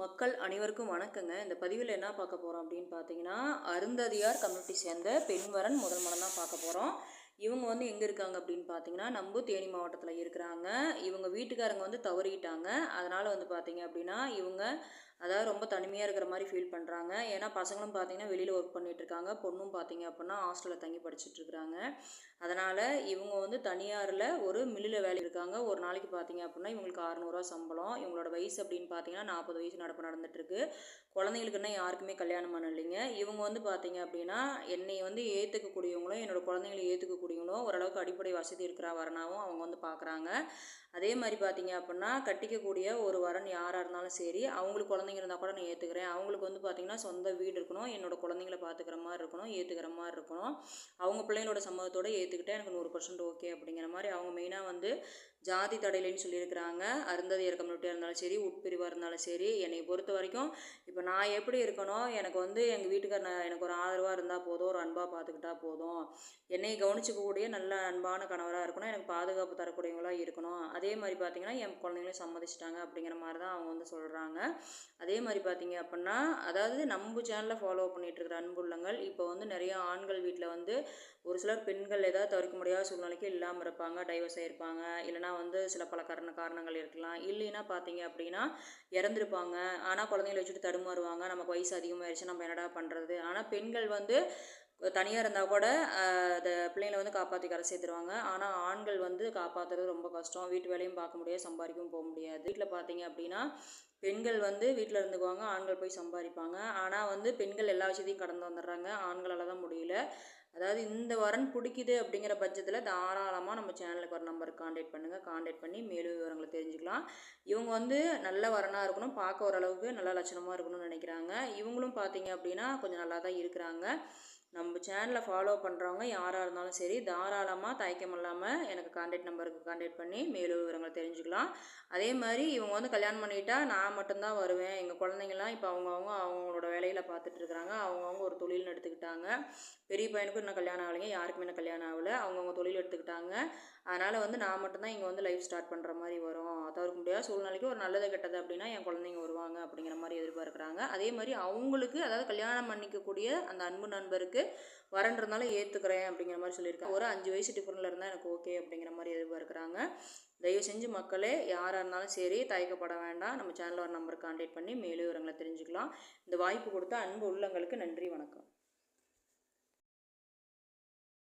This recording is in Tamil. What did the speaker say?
மக்கள் அனைவருக்கும் வணக்கங்க. இந்த பதிவில் என்ன பார்க்க போகிறோம் அப்படின்னு பார்த்தீங்கன்னா, அருந்ததியார் கம்யூனிட்டி சேர்ந்த பெண்வரன் முதல் மனம் தான் பார்க்க போகிறோம். இவங்க வந்து எங்கே இருக்காங்க அப்படின்னு பார்த்தீங்கன்னா, நம்ம தேனி மாவட்டத்தில் இருக்கிறாங்க. இவங்க வீட்டுக்காரங்க வந்து தவறிட்டாங்க. அதனால் வந்து பார்த்தீங்க அப்படின்னா, இவங்க அதாவது ரொம்ப தனிமையாக இருக்கிற மாதிரி ஃபீல் பண்ணுறாங்க. ஏன்னா பசங்களும் பார்த்தீங்கன்னா வெளியில் ஒர்க் பண்ணிகிட்ருக்காங்க. பொண்ணும் பார்த்தீங்க அப்படின்னா ஹாஸ்டலில் தங்கி படிச்சுட்ருக்குறாங்க. அதனால் இவங்க வந்து தனியாரில் ஒரு மில்லில் வேலை இருக்காங்க. ஒரு நாளைக்கு பார்த்தீங்க அப்படின்னா இவங்களுக்கு 600 சம்பளம். இவங்களோட வயசு அப்படின்னு பார்த்தீங்கன்னா 40 வயசு நடப்பு நடந்துட்டுருக்கு. குழந்தைங்களுக்குன்னா யாருக்குமே கல்யாணம் பண்ண இல்லைங்க. இவங்க வந்து பார்த்தீங்க அப்படின்னா என்னை வந்து ஏற்றுக்கக்கூடியவங்களும் என்னோடய குழந்தைங்களை ஏற்றுக்கக்கூடியவங்களும் ஓரளவுக்கு அடிப்படை வசதி இருக்கிற வரனாகவும் அவங்க வந்து பார்க்குறாங்க. அதே மாதிரி பார்த்தீங்க அப்படின்னா கட்டிக்கக்கூடிய ஒரு வரன் யாராக இருந்தாலும் சரி, அவங்களுக்கு குழந்தைங்க இருந்தால் கூட நான் ஏற்றுக்கிறேன். அவங்களுக்கு வந்து பார்த்திங்கன்னா சொந்த வீடு இருக்கணும், என்னோடய குழந்தைங்கள பார்த்துக்கிற மாதிரி இருக்கணும், ஏற்றுக்கிற மாதிரி இருக்கணும். அவங்க பிள்ளைங்களோட சம்மதத்தோடு ஏற்றுக்கிட்டா எனக்கு 100% ஓகே அப்படிங்கிற மாதிரி அவங்க மெயினாக வந்து ஜாதி தடையிலைன்னு சொல்லியிருக்கிறாங்க. அருந்ததியர் கம்யூனிட்டியாக இருந்தாலும் சரி, உட்பிரிவாக இருந்தாலும் சரி, என்னை பொறுத்த வரைக்கும் இப்போ நான் எப்படி இருக்கணும், எனக்கு வந்து எங்கள் வீட்டுக்கார எனக்கு ஒரு ஆதரவாக இருந்தால் போதும், ஒரு அன்பாக பார்த்துக்கிட்டா போதும், என்னை கவனிச்சிக்கக்கூடிய நல்ல அன்பான கணவராக இருக்கணும், எனக்கு பாதுகாப்பு தரக்கூடியவங்களாக இருக்கணும். அதே மாதிரி பார்த்திங்கன்னா என் குழந்தைங்களையும் சம்மதிச்சிட்டாங்க அப்படிங்கிற மாதிரி தான் அவங்க வந்து சொல்கிறாங்க. அதே மாதிரி பார்த்திங்க அப்படின்னா அதாவது நம்ம சேனலில் ஃபாலோ பண்ணிகிட்டு இருக்கிற அன்புள்ளங்கள் இப்போ வந்து நிறைய ஆண்கள் வீட்டில் வந்து ஒரு சிலர் பெண்கள் ஏதாவது தவிர்க்க முடியாத சூழ்நிலைக்கு இல்லாமல் இருப்பாங்க, டைவர்ஸ் ஆகிருப்பாங்க, இல்லைனா வந்து சில பல காரணங்கள் இருக்கலாம். இல்லைன்னா பார்த்தீங்க அப்படின்னா இறந்துருப்பாங்க. ஆனால் குழந்தைங்களை வச்சுட்டு தடுமாறுவாங்க, நமக்கு வயசு அதிகமாகிடுச்சு நம்ம என்னடா பண்ணுறது. ஆனால் பெண்கள் வந்து தனியாக இருந்தால் கூட அந்த பிள்ளைங்களை வந்து காப்பாற்றி கரை சேர்த்துருவாங்க. ஆனால் ஆண்கள் வந்து காப்பாற்றுறது ரொம்ப கஷ்டம். வீட்டு வேலையும் பார்க்க முடியாது, சம்பாதிக்கவும் போக முடியாது. வீட்டில் பார்த்தீங்க அப்படின்னா பெண்கள் வந்து வீட்டில் இருந்துக்குவாங்க, ஆண்கள் போய் சம்பாதிப்பாங்க. ஆனால் வந்து பெண்கள் எல்லா விஷயத்தையும் கடந்து வந்துடுறாங்க, ஆண்களால் தான் முடியல. அதாவது இந்த வரன் பிடிக்குது அப்படிங்கிற பட்சத்தில் தாராளமாக நம்ம சேனலுக்கு ஒரு நம்பருக்கு காண்டாக்ட் பண்ணுங்கள். காண்டாக்ட் பண்ணி மேலும் விவரங்களை தெரிஞ்சுக்கலாம். இவங்க வந்து நல்ல வரனாக இருக்கணும், பார்க்க ஓரளவுக்கு நல்ல லட்சணமாக இருக்கணும்னு நினைக்கிறாங்க. இவங்களும் பார்த்தீங்க அப்படின்னா கொஞ்சம் நல்லா தான் இருக்கிறாங்க. நம்ம சேனலை ஃபாலோ பண்ணுறவங்க யாராக இருந்தாலும் சரி, தாராளமாக தயக்கம் இல்லாமல் எனக்கு காண்டாக்ட் நம்பருக்கு காண்டாக்ட் பண்ணி மேலும் விவரங்களை தெரிஞ்சுக்கலாம். அதே மாதிரி இவங்க வந்து கல்யாணம் பண்ணிட்டா நான் மட்டும்தான் வருவேன், எங்கள் குழந்தைங்கள்லாம் இப்போ அவங்களோட வேலையில் பார்த்துட்ருக்குறாங்க, அவங்கவுங்க ஒரு தொழில்னு எடுத்துக்கிட்டாங்க. பெரிய பையனுக்கும் இன்னும் கல்யாணம் ஆகலைங்க, யாருக்குமே இன்னும் கல்யாணம் ஆகலை, அவங்கவுங்க தொழில் எடுத்துக்கிட்டாங்க. அதனால் வந்து நான் மட்டும்தான் இங்கே வந்து லைஃப் ஸ்டார்ட் பண்ணுற மாதிரி வரும். தவிர்க்க முடியாத சூழ்நிலைக்கு ஒரு நல்லது கெட்டது அப்படின்னா என் குழந்தைங்க வருவாங்க அப்படிங்கிற மாதிரி எதிர்பார்க்குறாங்க. அதே மாதிரி அவங்களுக்கு அதாவது கல்யாணம் பண்ணிக்கக்கூடிய அந்த அன்பு நண்பருக்கு வரன் இருந்தாலும் ஏற்றுக்கிறேன் அப்படிங்கிற மாதிரி சொல்லியிருக்காங்க. ஒரு 5 வயசு டிஃப்ரெண்டில் இருந்தால் எனக்கு ஓகே அப்படிங்கிற மாதிரி எதிர்பார்க்குறாங்க. தயவு செஞ்சு மக்களே யாராக இருந்தாலும் சரி தயக்கப்பட வேண்டாம். நம்ம சேனலில் ஒரு நம்பருக்கு காண்டாக்ட் பண்ணி மேலும் விவரங்களை தெரிஞ்சுக்கலாம். இந்த வாய்ப்பு கொடுத்த அன்பு உள்ளங்களுக்கு நன்றி, வணக்கம்.